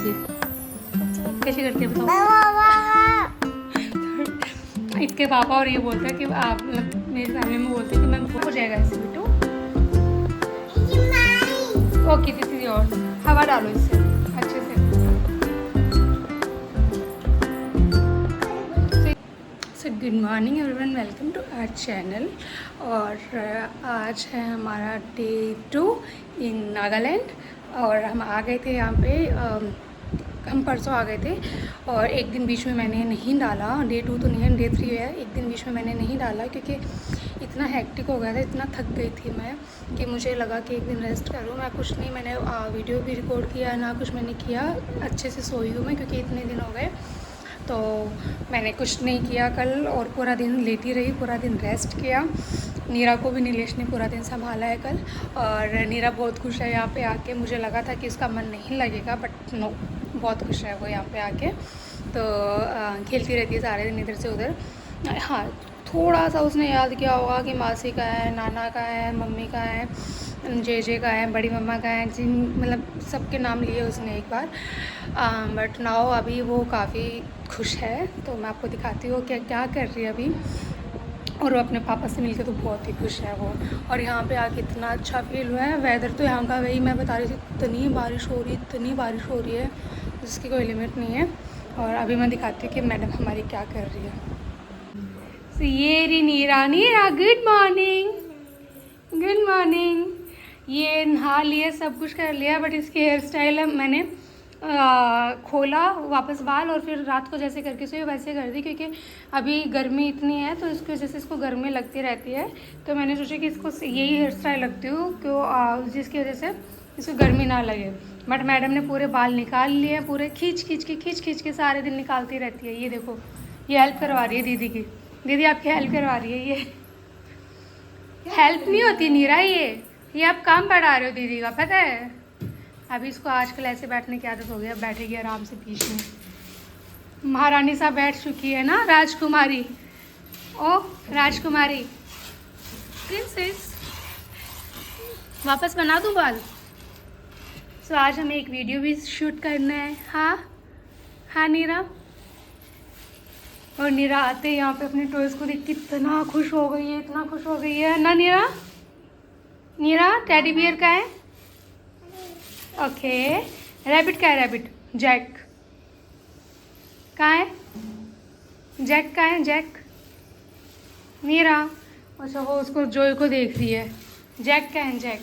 दीदी कैसे करती है बताओ। इसके पापा और ये बोलते हैं कि आप मतलब मेरी फैमिली में बोलते हैं कि मैं हो जाएगा ऐसे बेटू। ओके दिस इज योर, हवा डालो इससे अच्छे से। So good morning everyone, welcome to our channel. और आज है हमारा डे 2 इन नागालैंड। और हम आ गए थे यहाँ पे हम परसों आ गए थे और एक दिन बीच में मैंने नहीं डाला। डे 2 तो नहीं है, डे 3 है। एक दिन बीच में मैंने नहीं डाला क्योंकि इतना हेक्टिक हो गया था, इतना थक गई थी मैं कि मुझे लगा कि एक दिन रेस्ट करूँ। मैं कुछ नहीं, मैंने वीडियो भी रिकॉर्ड किया ना, कुछ मैंने किया। अच्छे से सोई हूँ मैं क्योंकि इतने दिन हो गए, तो मैंने कुछ नहीं किया कल। और पूरा दिन लेटी रही, पूरा दिन रेस्ट किया। नीरा को भी नीलेश ने पूरा दिन संभाला है कल। और नीरा बहुत खुश है यहाँ पे आके। मुझे लगा था कि उसका मन नहीं लगेगा, बट नो, बहुत खुश है वो यहाँ पे आके। तो खेलती रहती है सारे दिन इधर से उधर। हाँ, थोड़ा सा उसने याद किया होगा कि मासी का है, नाना का है, मम्मी का है, जे का है, बड़ी मम्मा का है, जिन मतलब सबके नाम लिए उसने एक बार। बट नाउ अभी वो काफ़ी खुश है। तो मैं आपको दिखाती हूँ क्या क्या कर रही है अभी। और वो अपने पापा से मिलके तो बहुत ही खुश है वो। और यहाँ पे आके इतना अच्छा फील हुआ है। वेदर तो यहाँ का, वही मैं बता रही थी, इतनी बारिश हो रही है, इतनी बारिश हो रही है जिसकी कोई लिमिट नहीं है। और अभी मैं दिखाती हूँ कि मैडम हमारी क्या कर रही है। So, ये रही नीरा। नीरा गुड मॉर्निंग, गुड मॉर्निंग। ये नहा लिया, सब कुछ कर लिया, बट इसकी हेयर स्टाइल मैंने खोला वापस बाल और फिर रात को जैसे करके सोई वैसे कर दी क्योंकि अभी गर्मी इतनी है तो इसकी वजह से इसको गर्मी लगती रहती है। तो मैंने सोचा कि इसको यही हेयर स्टाइल रखती हूँ क्यों, जिसकी वजह से इसको गर्मी ना लगे। बट मैडम ने पूरे बाल निकाल लिए, पूरे खींच खींच के सारे दिन निकालती रहती है। ये देखो, ये हेल्प करवा रही है दीदी की। दीदी आपकी हेल्प करवा रही है। ये हेल्प नहीं होती नीरा, ये आप काम बढ़ा रहे हो दीदी का, पता है। अभी इसको आजकल ऐसे बैठने की आदत हो गई है, बैठेगी आराम से बीच में। महारानी साहब बैठ चुकी है ना, राजकुमारी। ओ राजकुमारी प्रिंसेस, वापस बना दूँ बाल। सो आज हमें एक वीडियो भी शूट करना है। हाँ हाँ नीरा। और नीरा आते ही यहाँ पे अपने टॉयज़ को देख के इतना खुश हो गई है, इतना खुश हो गई है ना नीरा। नीरा टेडी बियर का है। ओके, रैबिट का है, रैबिट। जैक कहाँ है? जैक कहाँ है? जैक नीरा। अच्छा, वो उसको जोय को देख रही है। जैक का है? जैक,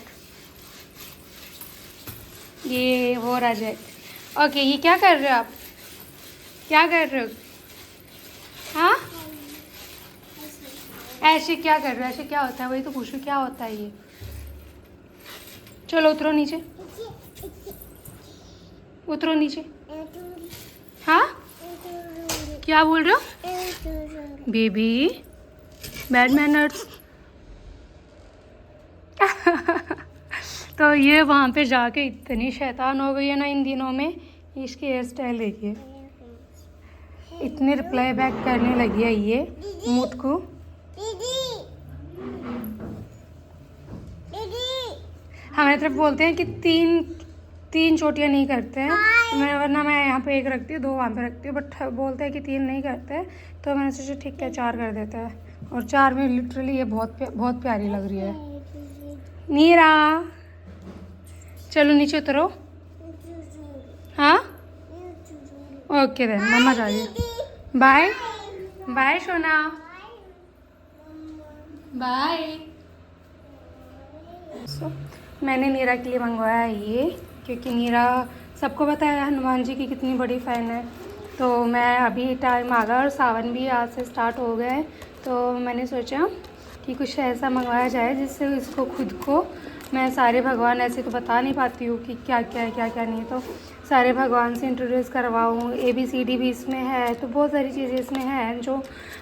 ये हो रहा जैक। ओके, ये क्या कर रहे हो आप? क्या कर रहे हो? हाँ, ऐसे क्या कर रहे हो? ऐसे क्या होता है? वही तो पूछो, क्या होता है ये? चलो उतरो नीचे, उतरो नीचे। हाँ, क्या बोल रहे हो बेबी? Bad manners. तो ये वहाँ पे जाके इतनी शैतान हो गई है ना इन दिनों में। इसकी हेयर स्टाइल देखिए, इतनी रिप्लाई बैक करने लगी है ये मूड को। हमारी तरफ बोलते हैं कि तीन चोटियाँ नहीं करते हैं। मैं वरना मैं यहाँ पे एक रखती हूँ, 2 वहाँ पे रखती हूँ, बट बोलते हैं कि 3 नहीं करते। तो मैंने सोचा ठीक है 4 कर देता है। और 4 में लिटरली ये बहुत प्यारी लग रही है। नीरा चलो नीचे उतरो। हाँ ओके देन, मम्मा जा रही है। बाय बाय सोना, बाय। मैंने नीरा के लिए मंगवाया है ये, क्योंकि नीरा, सबको पता है हनुमान जी की कितनी बड़ी फ़ैन है। तो मैं अभी टाइम आ गया और सावन भी आज से स्टार्ट हो गया है, तो मैंने सोचा कि कुछ ऐसा मंगवाया जाए जिससे इसको खुद को, मैं सारे भगवान ऐसे तो बता नहीं पाती हूँ कि क्या क्या है क्या क्या नहीं, तो सारे भगवान से इंट्रोड्यूस करवाऊँ। ABCD भी इसमें है, तो बहुत सारी चीज़ें इसमें हैं जो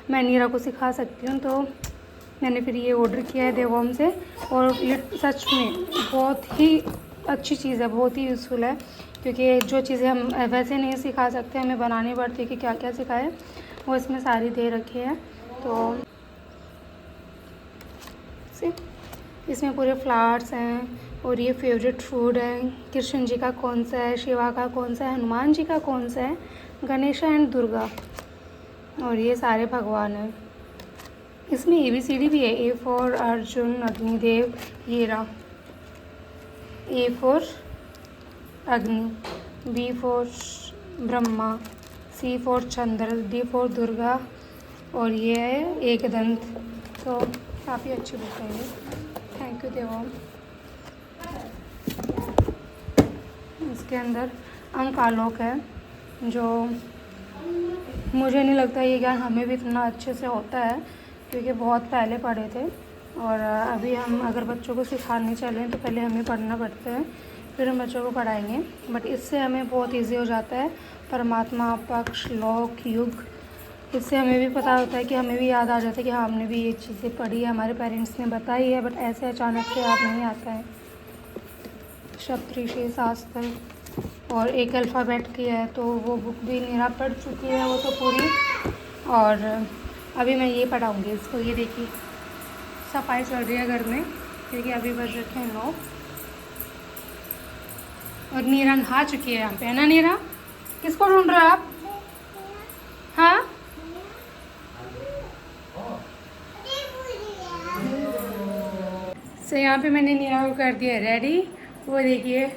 मैं नीरा को सिखा सकती हूँ। तो मैंने फिर ये ऑर्डर किया है देवोम से। और ये सच में बहुत ही अच्छी चीज़ है, बहुत ही यूज़फुल है, क्योंकि जो चीज़ें हम वैसे नहीं सिखा सकते, हमें बनानी पड़ती है कि क्या क्या सिखाए, वो इसमें सारी दे रखी है। तो इसमें पूरे फ्लावर्स हैं, और ये फेवरेट फूड है। कृष्ण जी का कौन सा है, शिवा का कौन सा है, हनुमान जी का कौन सा है, गणेश एंड दुर्गा, और ये सारे भगवान हैं। इसमें ABCD भी है। A फॉर अर्जुन अग्निदेव, ये रहा A फॉर अग्नि, B for Brahma, C for Chandra, D for Durga, और ये है एकदंत। तो काफ़ी अच्छी बुक है ये। थैंक यू देवम। इसके अंदर अंक आलोक है, जो मुझे नहीं लगता ये ज्ञान हमें भी इतना अच्छे से होता है, क्योंकि बहुत पहले पढ़े थे, और अभी हम अगर बच्चों को सिखाने चलें तो पहले हमें पढ़ना पड़ता है, फिर हम बच्चों को पढ़ाएंगे। बट इससे हमें बहुत इजी हो जाता है। परमात्मा, पक्ष, लोक, युग, इससे हमें भी पता होता है कि हमें भी याद आ जाता है कि हाँ हमने भी ये चीज़ें पढ़ी है, हमारे पेरेंट्स ने बताई है, बट ऐसे अचानक से याद नहीं आता है। सप्तऋषि शास्त्र और एक अल्फ़ाबेट की है, तो वो बुक भी मेरा पढ़ चुकी है वो तो पूरी, और अभी मैं ये पढ़ाऊँगी इसको। ये देखिए सफाई चल रही है घर में, क्योंकि अभी बज रखे हैं 9, और नीरा नहा चुकी है यहाँ पे, है ना नीरा? किसको ढूंढ रहे हो आप? हाँ, तो यहाँ पे मैंने नीरा को कर दिया रेडी। वो देखिए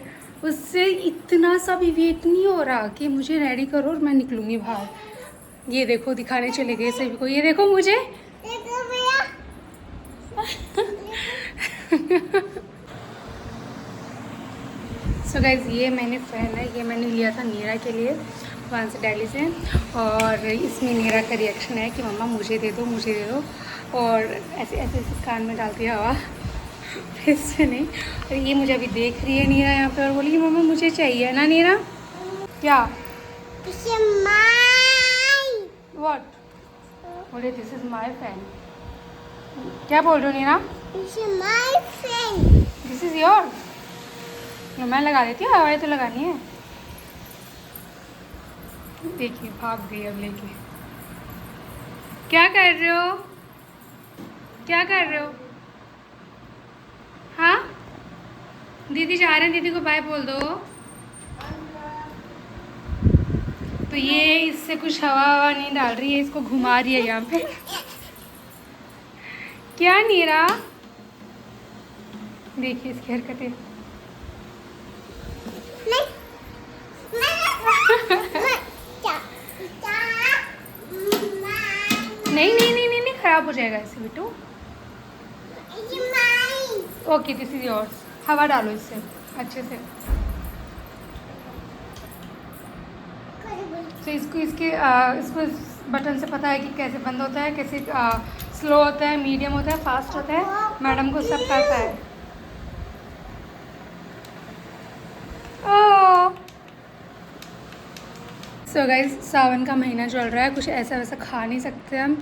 उससे इतना सा भी वेट नहीं हो रहा कि मुझे रेडी करो और मैं निकलूँगी बाहर। ये देखो दिखाने चले गए सभी को, ये देखो मुझे। सो गाइज ये मैंने फ़ैन है, ये मैंने लिया था नीरा के लिए वहाँ से, दिल्ली से, और इसमें नीरा का रिएक्शन है कि मम्मा मुझे दे दो, मुझे दे दो, और ऐसे ऐसे ऐसे कान में डालती है हवा, इससे नहीं। और ये मुझे अभी देख रही है नीरा यहाँ पे, और बोली कि मम्मा मुझे चाहिए ना नीरा। क्या व्हाट बोले? This is my fan. क्या बोल रहे हो नीरा? This is your. मैं लगा देती हूँ, हवाई तो लगानी है। देखिए भाग गई अब लेके। क्या कर रहे हो, क्या कर रहे हो? हाँ दीदी जा रहे हैं, दीदी को बाय बोल दो। तो ये इससे कुछ हवा नहीं डाल रही है, इसको घुमा रही है यहाँ पे। क्या नीरा? देखिए इसकी हरकतें। नहीं नहीं नहीं नहीं नहीं, खराब हो जाएगा ऐसे बेटू। Okay this is yours. हवा डालो इससे अच्छे से। तो इसको इसको बटन से पता है कि कैसे बंद होता है, कैसे स्लो होता है, मीडियम होता है, फास्ट होता है। मैडम को सब पता है। सो गाइस सावन का महीना चल रहा है, कुछ ऐसा वैसा खा नहीं सकते हम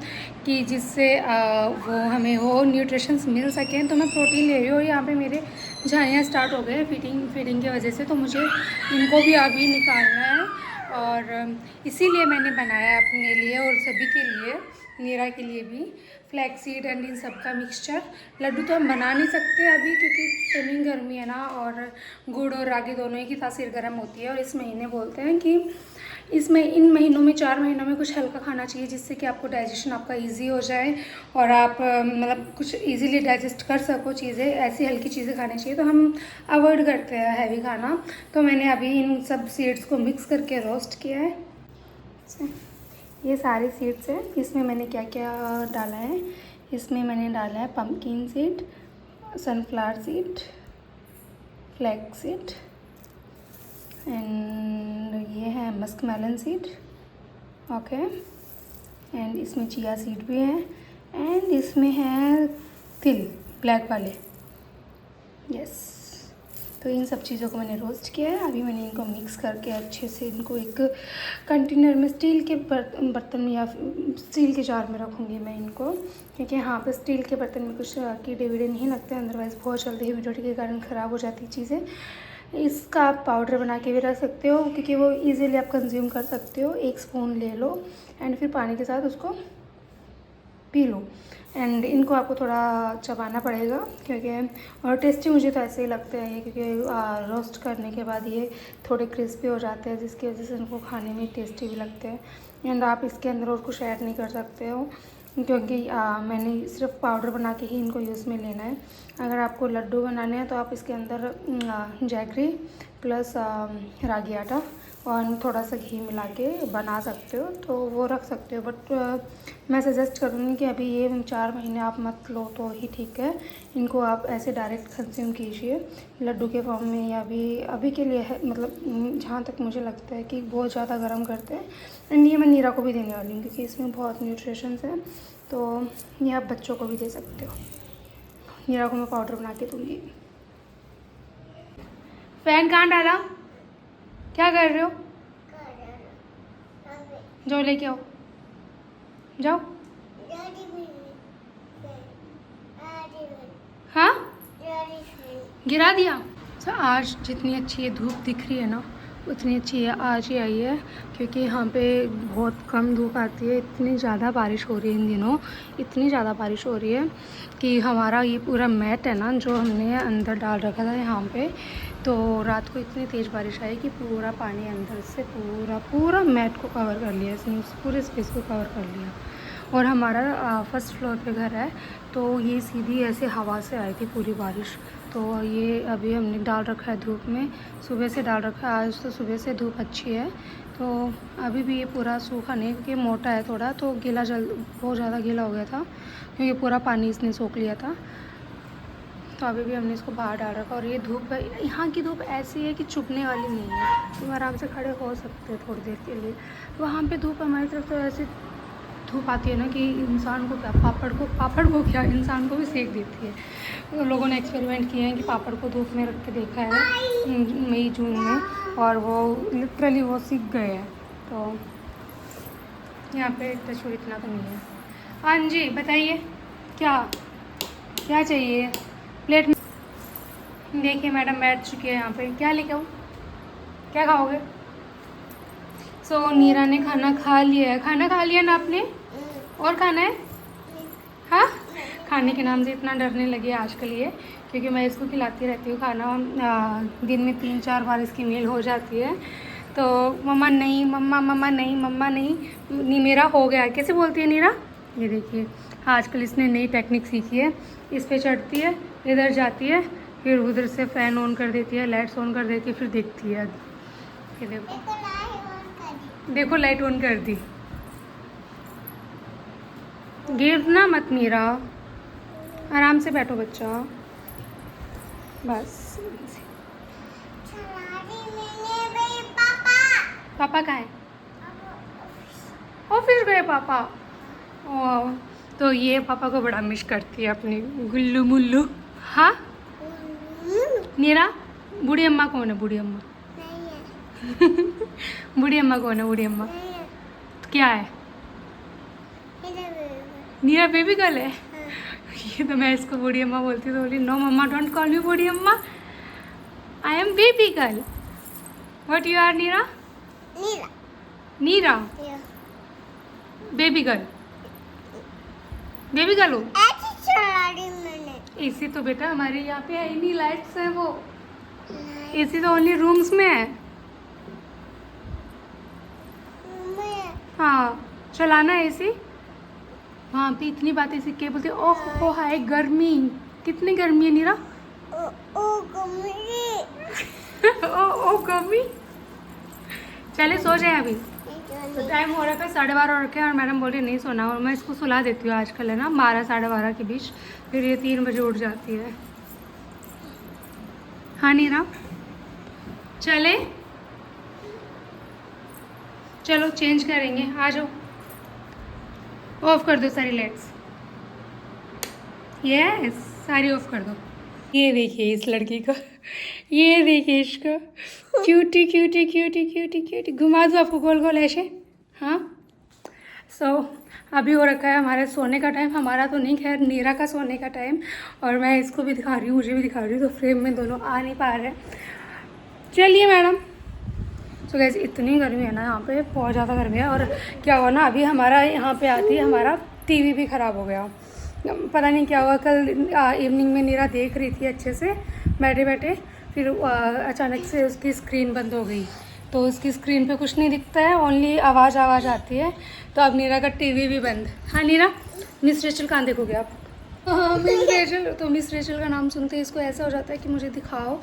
कि जिससे वो हमें हो न्यूट्रिशंस मिल सकें। तो मैं प्रोटीन ले रही हूँ। यहाँ पे मेरे झाइयाँ स्टार्ट हो गए फीडिंग की वजह से, तो मुझे इनको भी अभी निकालना है, और इसीलिए मैंने बनाया अपने लिए और सभी के लिए, नीरा के लिए भी, फ्लैक्स सीड एंड इन सब का मिक्सचर। लड्डू तो हम बना नहीं सकते अभी, क्योंकि इतनी गर्मी है ना, और गुड़ और रागी दोनों ही की तासीर गर्म होती है। और इस महीने बोलते हैं कि इसमें इन महीनों में 4 महीनों में कुछ हल्का खाना चाहिए, जिससे कि आपको डाइजेशन आपका इजी हो जाए, और आप मतलब कुछ इजीली डाइजेस्ट कर सको चीज़ें। ऐसी हल्की चीज़ें खानी चाहिए, तो हम अवॉइड करते हैं हैवी खाना। तो मैंने अभी इन सब सीड्स को मिक्स करके रोस्ट किया है। ये सारे सीड्स हैं। इसमें मैंने क्या क्या डाला है, इसमें मैंने डाला है pumpkin seed, sunflower seed, flax seed, and ये है musk melon seed, okay, and इसमें चिया सीड भी है, एंड इसमें है तिल ब्लैक वाले, यस। तो इन सब चीज़ों को मैंने रोस्ट किया है। अभी मैंने इनको मिक्स करके अच्छे से इनको एक कंटेनर में, स्टील के बर्तन में या स्टील के जार में रखूँगी मैं इनको, क्योंकि यहाँ पे स्टील के बर्तन में कुछ कीड़े वीड़े नहीं लगते, अदरवाइज़ बहुत जल्दी ह्यूमिडिटी के कारण ख़राब हो जाती चीज़ें। इसका आप पाउडर बना के भी रख सकते हो, क्योंकि वो इजीली आप कंज्यूम कर सकते हो। 1 स्पून ले लो एंड फिर पानी के साथ उसको पी लो। एंड इनको आपको थोड़ा चबाना पड़ेगा क्योंकि, और टेस्टी मुझे तो ऐसे ही लगते हैं ये, क्योंकि रोस्ट करने के बाद ये थोड़े क्रिस्पी हो जाते हैं, जिसकी वजह से इनको खाने में टेस्टी भी लगते हैं। एंड आप इसके अंदर और कुछ ऐड नहीं कर सकते हो क्योंकि मैंने सिर्फ पाउडर बना के ही इनको यूज़ में लेना है। अगर आपको लड्डू बनाने हैं तो आप इसके अंदर जैगरी प्लस रागी आटा और थोड़ा सा घी मिला के बना सकते हो, तो वो रख सकते हो। बट मैं सजेस्ट करूँगी कि अभी ये 4 महीने आप मत लो तो ही ठीक है। इनको आप ऐसे डायरेक्ट कंज्यूम कीजिए लड्डू के फॉर्म में, या अभी के लिए है, मतलब जहाँ तक मुझे लगता है कि बहुत ज़्यादा गर्म करते हैं। एंड ये मैं नीरा को भी देने वाली हूँ क्योंकि इसमें बहुत न्यूट्रिशंस है, तो ये आप बच्चों को भी दे सकते हो। नीरा को मैं पाउडर बना के दूँगी। फ़ैन कहाँ डाला? क्या कर रहे हो? जाओ लेके आओ, जाओ। हाँ, गिरा दिया। तो आज जितनी अच्छी ये धूप दिख रही है ना, उतनी अच्छी है आज ही आई है, क्योंकि यहाँ पे बहुत कम धूप आती है। इतनी ज़्यादा बारिश हो रही है इन दिनों, इतनी ज़्यादा बारिश हो रही है कि हमारा ये पूरा मैट है ना जो हमने अंदर डाल रखा था यहाँ पे, तो रात को इतनी तेज़ बारिश आई कि पूरा पानी अंदर से पूरा मैट को कवर कर लिया इसने, पूरे स्पेस को कवर कर लिया। और हमारा फर्स्ट फ्लोर पे घर है, तो ये सीधी ऐसे हवा से आई थी पूरी बारिश। तो ये अभी हमने डाल रखा है धूप में, सुबह से डाल रखा है। आज तो सुबह से धूप अच्छी है, तो अभी भी ये पूरा सूखा नहीं, क्योंकि मोटा है थोड़ा, तो गीला बहुत ज़्यादा गीला हो गया था क्योंकि पूरा पानी इसने सोख लिया था। तो अभी भी हमने इसको बाहर डाल रखा। और ये धूप, यहाँ की धूप ऐसी है कि चुभने वाली नहीं है, तुम आराम से खड़े हो सकते हो थोड़ी देर के लिए। वहाँ पे धूप हमारी तरफ तो ऐसी धूप आती है ना कि इंसान को क्या, पापड़ को क्या, इंसान को भी सेक देती है। तो लोगों ने एक्सपेरिमेंट किए हैं कि पापड़ को धूप में रख के देखा है मई जून में, और वो लिटरली वो सीख गए हैं। तो यहाँ पे टचवुड इतना तो नहीं है। हाँ जी बताइए, क्या चाहिए प्लेट में? देखिए मैडम बैठ चुकी है यहाँ पे, क्या लेके आऊँ, क्या खाओगे? सो नीरा ने खाना खा लिया है। खाना खा लिया ना आपने? और खाना है? हाँ, खाने के नाम से इतना डरने लगी आजकल ये, क्योंकि मैं इसको खिलाती रहती हूँ खाना। दिन में 3-4 बार इसकी मील हो जाती है। तो मम्मा नहीं, मम्मा नहीं, मम्मा नहीं मेरा हो गया कैसे बोलती है नीरा। ये देखिए आजकल इसने नई टेक्निक सीखी है, इस पर चढ़ती है, इधर जाती है, फिर उधर से फ़ैन ऑन कर देती है, लाइट्स ऑन कर देती है, फिर देखती है। ये देखो लाइट ऑन कर दी। गिरना मत नीरा, आराम से बैठो बच्चा, बस। पापा कहाँ है? ऑफिस गए पापा। ओह, तो ये पापा को बड़ा मिस करती है अपनी गुल्लू मुल्लू। हाँ नीरा, बूढ़ी अम्मा कौन है? बूढ़ी अम्मा बूढ़ी अम्मा कौन है? बूढ़ी अम्मा तो क्या है? नीरा बेबी गर्ल है। ये तो मैं इसको बूढ़ी अम्मा बोलती, तो बोली no mama don't call me बूढ़ी अम्मा, I am baby girl. What you are Neera? Neera baby girl, baby girl हो। एसी तो बेटा हमारे यहाँ पे है ही नहीं, लाइट्स है वो, एसी तो ओनली रूम्स में है। हाँ चलाना एसी। वहाँ पे इतनी बातें सीख के बोलते ओह हाय गर्मी, कितनी गर्मी है नीरा? ओ गर्मी। चले सो जाए अभी, तो टाइम हो रखा है 12:30 हो रखे हैं, और मैडम बोल रही नहीं सोना, और मैं इसको सुला देती हूँ आजकल है ना 12-12:30 के बीच, फिर ये 3 बजे उठ जाती है। हाँ नीरा चले, चलो चेंज करेंगे, आ जाओ। ऑफ कर दो सारी लाइट्स, यस सारी ऑफ कर दो। ये देखिए इस लड़की को, ये देखिए इसको, cutie cutie cutie cutie cutie, घुमा दो आपको गोल गोल ऐसे। हाँ सो अभी हो रखा है हमारे सोने का टाइम, हमारा तो नहीं खैर, नीरा का सोने का टाइम, और मैं इसको भी दिखा रही हूँ, मुझे भी दिखा रही हूँ, तो फ्रेम में दोनों आ नहीं पा रहे। चलिए मैडम। सो गैस इतनी गर्मी है ना यहाँ पे, बहुत ज़्यादा गर्मी है। और क्या हुआ ना, अभी हमारा यहाँ पे आती है हमारा टीवी भी ख़राब हो गया। पता नहीं क्या हुआ। कल इवनिंग में नीरा देख रही थी अच्छे से बैठे बैठे, फिर अचानक से उसकी स्क्रीन बंद हो गई। तो उसकी स्क्रीन पे कुछ नहीं दिखता है, ओनली आवाज़ आती है। तो अब नीरा का टीवी भी बंद। हाँ नीरा, मिस रेचल कहाँ देखोगे आप? हाँ मिस रेचल। तो मिस रेचल का नाम सुनते ही इसको ऐसा हो जाता है कि मुझे दिखाओ।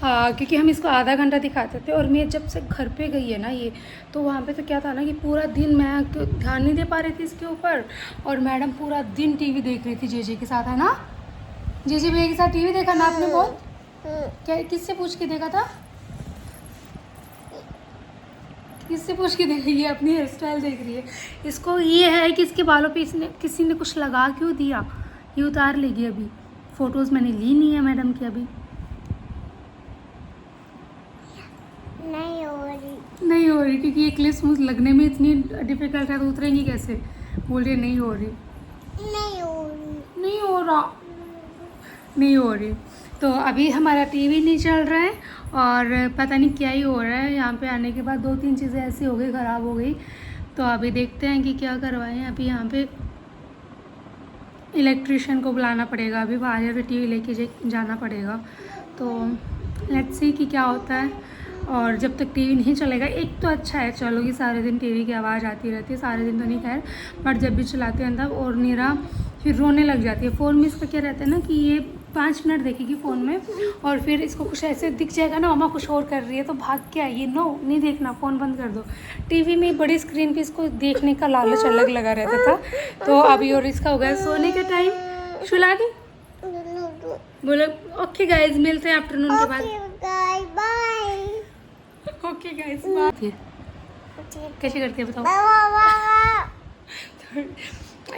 क्योंकि हम इसको आधा घंटा दिखाते थे, और मैं जब से घर पे गई है ना ये, तो वहाँ पे तो क्या था ना कि पूरा दिन मैं ध्यान नहीं दे पा रही थी इसके ऊपर, और मैडम पूरा दिन टीवी देख रही थी जेजे के साथ, है ना? जेजे भैया के साथ टीवी देखा ना आपने बहुत? क्या किससे पूछ के देखा था? किससे पूछ के देख रही है? अपनी हेयर स्टाइल देख रही है। इसको ये है कि इसके बालों पे किसी ने कुछ लगा क्यों दिया, ये उतार लेगी। अभी फ़ोटोज़ मैंने ली नहीं है मैडम की, अभी नहीं हो रही क्योंकि ये क्लिप्स मुझे लगने में इतनी डिफ़िकल्ट है, तो उतरेंगी कैसे? बोल रही नहीं हो रही। नहीं हो रही। तो अभी हमारा टीवी नहीं चल रहा है, और पता नहीं क्या ही हो रहा है। यहाँ पे आने के बाद 2-3 चीज़ें ऐसी हो गई, ख़राब हो गई। तो अभी देखते हैं कि क्या करवाएं। अभी यहाँ पे इलेक्ट्रिशियन को बुलाना पड़ेगा, अभी बाहर पे टीवी लेके जाना पड़ेगा। तो लेट्स सी कि क्या होता है। और जब तक टीवी नहीं चलेगा, एक तो अच्छा है चलो कि सारे दिन टीवी की आवाज़ आती रहती है, सारे दिन तो नहीं खैर, बट जब भी चलाते हैं तब। और नीरा फिर रोने लग जाती है। फ़ोन में इसका क्या रहता है ना कि ये 5 मिनट देखेगी फ़ोन में, और फिर इसको कुछ ऐसे दिख जाएगा ना मम्मा कुछ और कर रही है, तो भाग के आइए, नो नहीं देखना, फ़ोन बंद कर दो। टीवी में बड़ी स्क्रीन पे इसको देखने का लालच अलग लगा रहता था। तो अभी और इसका हो गया सोने का टाइम। सुला दी बोलो ओके गाइज, मिलते हैं आफ्टरनून के बाद। Okay guys bye. कैसे करती है बताओ?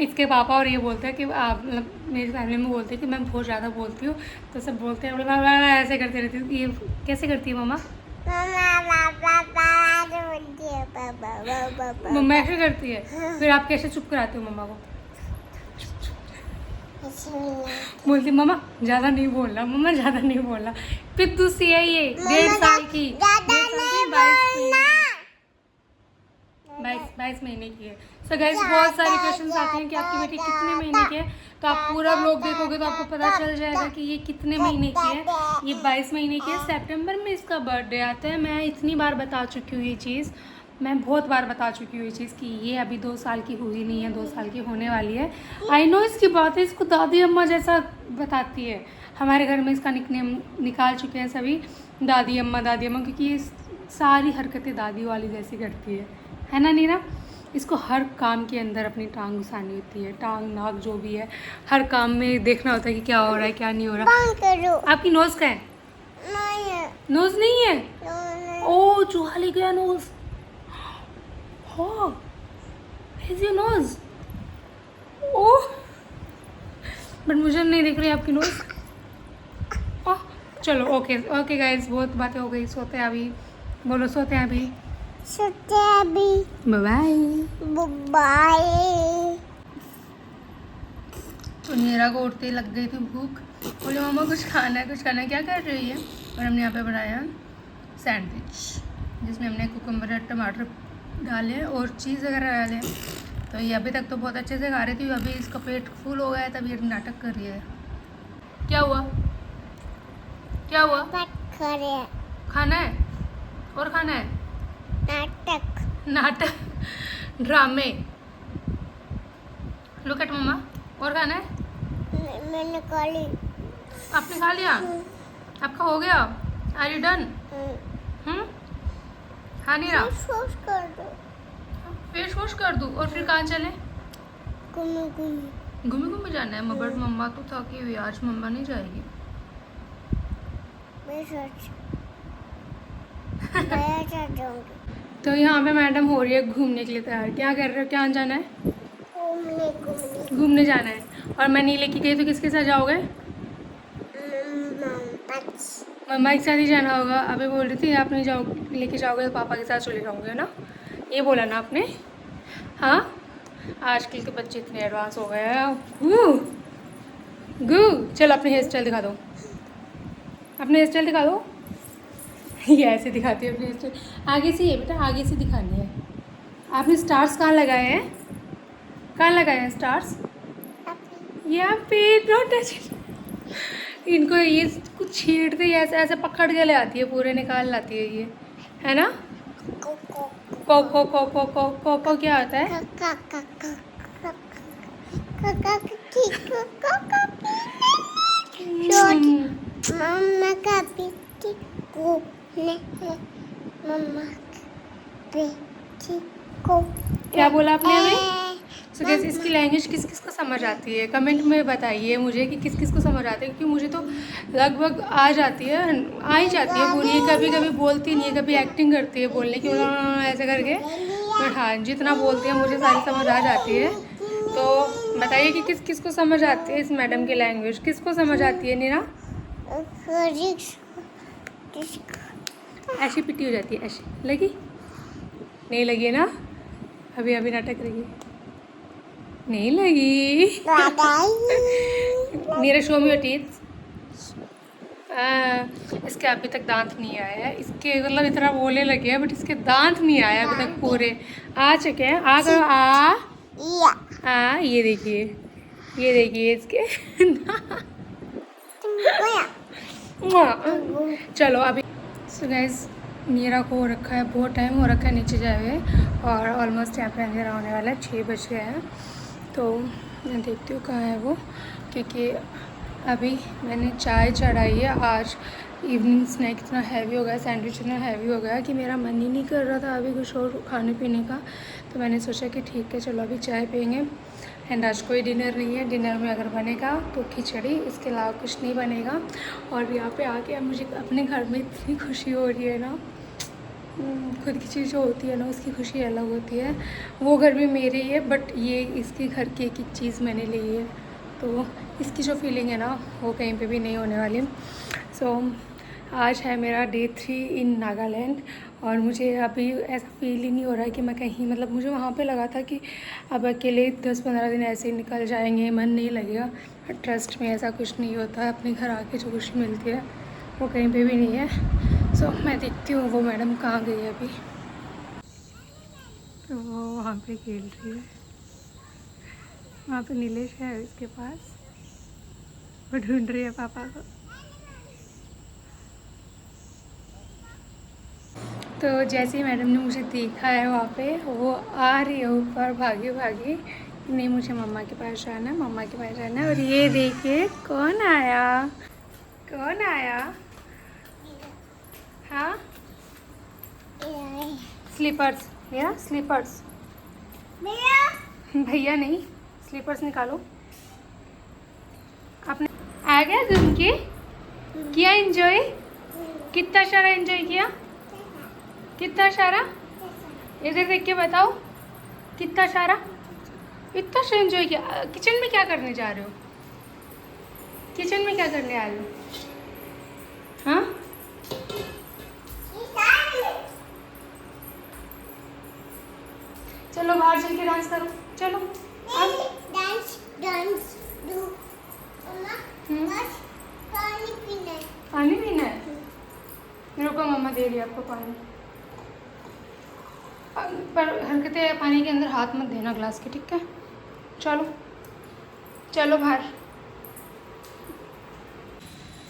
इसके पापा और ये बोलते हैं कि आप मतलब मेरी फैमिली में बोलते हैं कि मैं बहुत ज़्यादा बोलती हूँ, तो सब बोलते हैं ऐसे करते रहती हूँ। ये कैसे करती है मम्मा? मम्मा ऐसे करती है। फिर आप कैसे चुप कराते हो मम्मा को? बोलती मम्मा ज़्यादा नहीं बोलना, मम्मा ज़्यादा नहीं बोलना। फिर तू सी है ये 1.5 साल की, 22 महीने की है। सो गाइस बहुत सारे क्वेश्चंस आते हैं कि आपकी बेटी कितने महीने की है, तो आप पूरा व्लॉग देखोगे तो आपको पता चल जाएगा कि ये कितने महीने की है। ये 22 महीने की है। सितंबर में इसका बर्थडे आता है। मैं इतनी बार बता चुकी हूँ ये चीज़, मैं बहुत बार बता चुकी हूँ ये चीज़ कि ये अभी 2 साल की हुई नहीं है, 2 साल की होने वाली है। आई नो इसकी बात है, इसको दादी अम्मा जैसा बताती है। हमारे घर में इसका निकनेम निकाल चुके हैं सभी, दादी अम्मा, क्योंकि ये सारी हरकतें दादी वाली जैसी करती है ना नीरा? इसको हर काम के अंदर अपनी टांग घुसानी होती है, टांग नाक जो भी है, हर काम में देखना होता है कि क्या हो रहा है क्या नहीं हो रहा। आपकी नोज़ का है? नोज़ नहीं है। ओ चूहा ले गया nose. Is your nose? Oh but मुझे नहीं दिख रही आपकी नोज़। ओह चलो ओके गाइस, बहुत बातें हो गई, सोते हैं अभी। बोलो सोते हैं अभी। बाय। तो नीरा को उठते ही लग गई थी भूख, बोले मामा कुछ खाना है। क्या कर रही है? और हमने यहाँ पे बनाया सैंडविच, जिसमें हमने कुकुम्बर और टमाटर डाले और चीज़ वगैरह डाले। तो ये अभी तक तो बहुत अच्छे से खा रही थी, अभी इसका पेट फुल हो गया है, तब ये नाटक कर रही है। क्या हुआ? खाना है और खाना है? नाटक ड्रामे। लुक एट मम्मा। और खाना है? मैंने खा ली। आपने खा लिया? आपका हो गया? Are you done? हाँ नहीं रहा? फेस वॉश कर दूँ और फिर कहाँ चले? घूमे जाना है। बट मम्मा तो थकी हुई, आज मम्मा नहीं जाएगी। तो यहाँ पे मैडम हो रही है घूमने के लिए तैयार। क्या कर रहे हो? क्या जाना है? घूमने जाना है। और मैं नहीं लेके गई तो किसके साथ जाओगे? मम्मा के साथ ही जाना होगा। अभी बोल रही थी आप नहीं जाओ, लेके जाओगे तो पापा के साथ चले जाओगे ना, ये बोला ना आपने? हाँ आजकल के बच्चे इतने एडवांस हो गए हैं। चल अपनी हेयर स्टाइल दिखा दो, अपने हेयर स्टाइल दिखा दो। ये ऐसे दिखाती है अपनी हेयर स्टाइल। आगे से ये बेटा, आगे से दिखानी है। आपने स्टार्स कहाँ लगाए हैं? कहाँ लगाए हैं स्टार्स? यहाँ पे। Don't touch. इनको ये कुछ छींटते ही ऐसे ऐसे पकड़ के ले आती है, पूरे निकाल लाती है ये, है ना? को क्या होता है? मम्मा का बेटी को मम्मा बेटी को क्या बोला आपने अभी? सो गाइस, इसकी लैंग्वेज किस किस को समझ आती है कमेंट में बताइए मुझे कि किस किस को समझ आती है, क्योंकि मुझे तो लगभग आ जाती है, आ ही जाती है पूरी। कभी कभी बोलती नहीं है, कभी एक्टिंग करती है बोलने की ऐसे करके, बट हाँ जितना बोलती है मुझे सारी समझ आ जाती है। तो बताइए कि किस किस को समझ आती है इस मैडम की लैंग्वेज, किसको समझ आती है नीरा? ऐसी पिट्टी हो जाती है, ऐसी लगी नहीं लगी ना? अभी अभी नाटक रही नहीं लगी। नीरा शो मी योर टीथ। इसके अभी तक दांत नहीं आया है, इसके मतलब इतना बोलने लगे हैं बट इसके दांत नहीं आए अभी तक पूरे। आ चुके हैं, आ करो आ। ये देखिए इसके चलो अभी। सो गाइस, नीरा को रखा है, बहुत टाइम हो रखा है नीचे जाए हुए, और ऑलमोस्ट यहाँ पे अंधेरा होने वाला है, 6 बज गए हैं। तो मैं देखती हूँ कहाँ है वो, क्योंकि अभी मैंने चाय चढ़ाई है। आज इवनिंग स्नैक इतना हैवी हो गया, सैंडविच इतना हैवी हो गया कि मेरा मन ही नहीं कर रहा था अभी कुछ और खाने पीने का। तो मैंने सोचा कि ठीक है चलो अभी चाय पियेंगे। एंड आज कोई डिनर नहीं है, डिनर में अगर बनेगा तो खिचड़ी, इसके अलावा कुछ नहीं बनेगा। और यहाँ पे आके अब मुझे अपने घर में इतनी खुशी हो रही है ना, खुद की चीज़ जो होती है ना उसकी खुशी अलग होती है। वो घर भी मेरे ही है बट ये इसके घर की एक एक चीज़ मैंने ली है, तो इसकी जो फीलिंग है ना वो कहीं पे भी नहीं होने वाली। सो आज है मेरा डे 3 इन नागालैंड, और मुझे अभी ऐसा फील ही नहीं हो रहा है कि मैं कहीं, मतलब मुझे वहाँ पे लगा था कि अब अकेले 10-15 दिन ऐसे ही निकल जाएंगे, मन नहीं लगेगा। ट्रस्ट में ऐसा कुछ नहीं होता है, अपने घर आके जो खुशी मिलती है वो कहीं पे भी नहीं है। सो मैं देखती हूँ वो मैडम कहाँ गई है अभी। तो वो वहाँ पे खेल रही है, वहाँ पे नीलेश है इसके पास, वो ढूंढ रही है पापा को। तो जैसे ही मैडम ने मुझे देखा है वहाँ पे, वो आ रही है ऊपर भागी भागी, नहीं मुझे मम्मा के पास जाना है, मम्मा के पास जाना है। और ये देखिए कौन आया, कौन आया? हाँ, स्लीपर्स मेरा, स्लीपर्स भैया नहीं, स्लीपर्स निकालो। आपने आ गया घूम के, किया एंजॉय? कितना सारा एंजॉय किया, कितना सारा? इधर देख के बताओ, कितना सारा? इतना सा एंजॉय किया। किचन में क्या करने जा रहे हो? किचन में क्या करने आ रहे हो? हाँ, चलो बाहर चल के डांस करो, चलो। डांस डांस दो मम्मा, बस पानी पीना है। पानी पीना है? रुको मम्मा दे रही है आपको पानी, पर हरकतें पानी के अंदर हाथ मत देना ग्लास के, ठीक है? चलो चलो बाहर।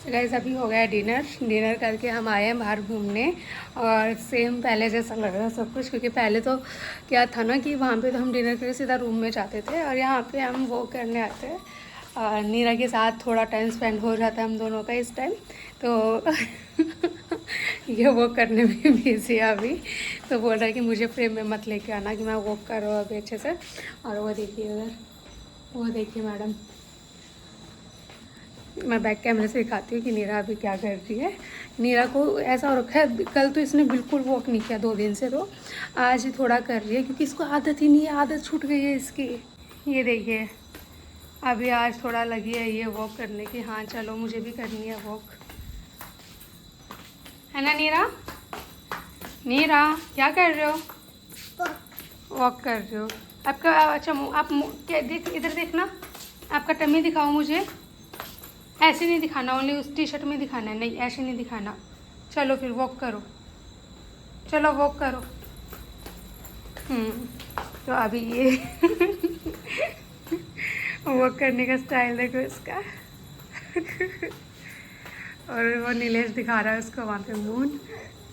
गाइस अभी हो गया डिनर, डिनर करके हम आए हैं बाहर घूमने, और सेम पहले जैसा लग रहा है सब कुछ, क्योंकि पहले तो क्या था ना कि वहाँ पे तो हम डिनर करके सीधा रूम में जाते थे, और यहाँ पे हम वो करने आते हैं, और नीरा के साथ थोड़ा टाइम स्पेंड हो जाता है हम दोनों का इस टाइम। तो ये वॉक करने में बिजी है अभी, तो बोल रहा है कि मुझे फ्रेम में मत लेके आना कि मैं वॉक कर रहा हूँ अभी अच्छे से। और वो देखिए उधर, वो देखिए मैडम, मैं बैक कैमरे से दिखाती हूँ कि नीरा अभी क्या कर रही है। नीरा को ऐसा हो रखा है, कल तो इसने बिल्कुल वॉक नहीं किया 2 दिन से, तो आज ही थोड़ा कर रही है क्योंकि इसको आदत ही नहीं है, आदत छूट गई है इसकी। ये देखिए अभी आज थोड़ा लगी है ये वॉक करने की, हाँ चलो मुझे भी करनी है वॉक, है ना नीरा? नीरा क्या कर रहे हो? वॉक कर रहे हो? आपका अच्छा आप क्या देख, इधर देखना, आपका टमी दिखाओ मुझे। ऐसे नहीं दिखाना, ओनली उस टी-शर्ट में दिखाना है, नहीं ऐसे नहीं दिखाना। चलो फिर वॉक करो, चलो वॉक करो। तो अभी ये वो करने का स्टाइल देखो इसका। और वो नीलेश दिखा रहा है उसको वहाँ पे मून,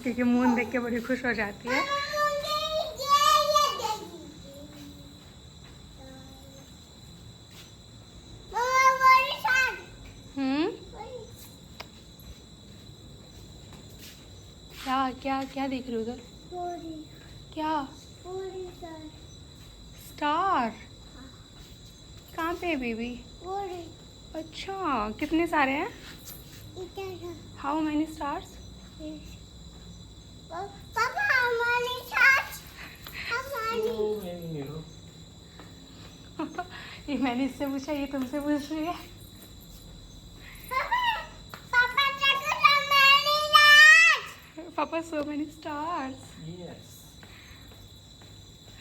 क्योंकि मून देख के बड़ी खुश हो जाती है। क्या क्या क्या देख रहे हो उधर? क्या? स्टार? कहाँ पे है बेबी? अच्छा, कितने सारे हैं? How many stars? ये मैंने इससे पूछा, ये तुमसे पूछ रही है। पापा सो मैनी स्टार्स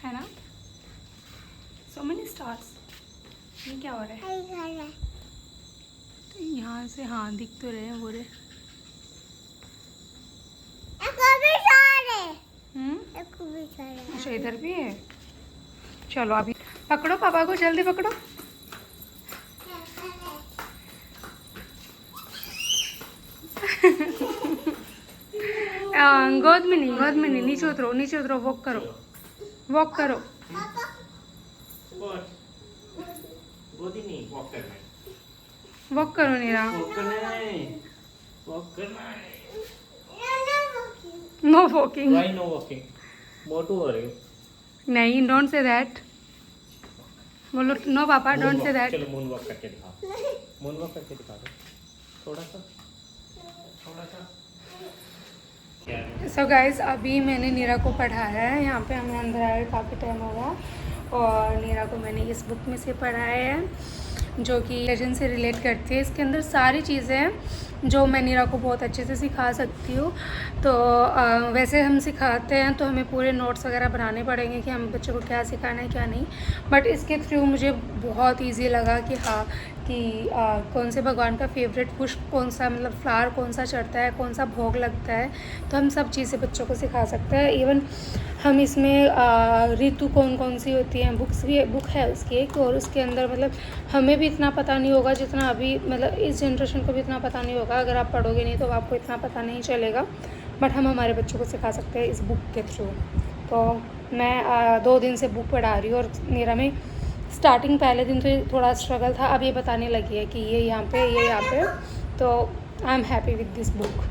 है ना? So many stars. ये क्या हो रहा है? तो यहाँ से हाँ दिख तो रहे हैं पूरे। अच्छा इधर भी है। चलो अभी पकड़ो पापा को, जल्दी पकड़ो। गोद में नहीं, नीचे उतरो, वॉक करो। वॉक करो Neera. No walking. Why no walking? मोटू हो रही हो। नहीं, डोंट से दैट। बोलो नो पापा, डोंट से दैट। चलो मून वॉक करके दिखाओ। मून वॉक करके दिखा दो थोड़ा सा। सो गाइज अभी मैंने नीरा को पढ़ाया है। यहाँ पे हमें अंदर आए काफ़ी टाइम हो गया, और नीरा को मैंने इस बुक में से पढ़ाया है जो कि लेजेंड से रिलेट करती है। इसके अंदर सारी चीज़ें हैं जो मैं नीरा को बहुत अच्छे से सिखा सकती हूँ। तो वैसे हम सिखाते हैं तो हमें पूरे नोट्स वगैरह बनाने पड़ेंगे कि हम बच्चों को क्या सिखाना है क्या नहीं, बट इसके थ्रू मुझे बहुत इजी लगा कि हाँ कि कौन से भगवान का फेवरेट पुष्प कौन सा, मतलब फ्लावर कौन सा चढ़ता है, कौन सा भोग लगता है, तो हम सब चीज़ें बच्चों को सिखा सकते हैं। इवन हम इसमें ऋतु कौन सी होती हैं, बुक है उसकी एक, और उसके अंदर मतलब हमें भी इतना पता नहीं होगा जितना अभी, मतलब इस जनरेशन को भी इतना पता नहीं होगा। अगर आप पढ़ोगे नहीं तो आपको इतना पता नहीं चलेगा, बट हम हमारे बच्चों को सिखा सकते हैं इस बुक के थ्रू। तो मैं 2 दिन से बुक पढ़ा रही हूँ, और मेरा में स्टार्टिंग पहले दिन तो थोड़ा स्ट्रगल था, अब ये बताने लगी है कि ये यहाँ पे, तो I am happy with this book.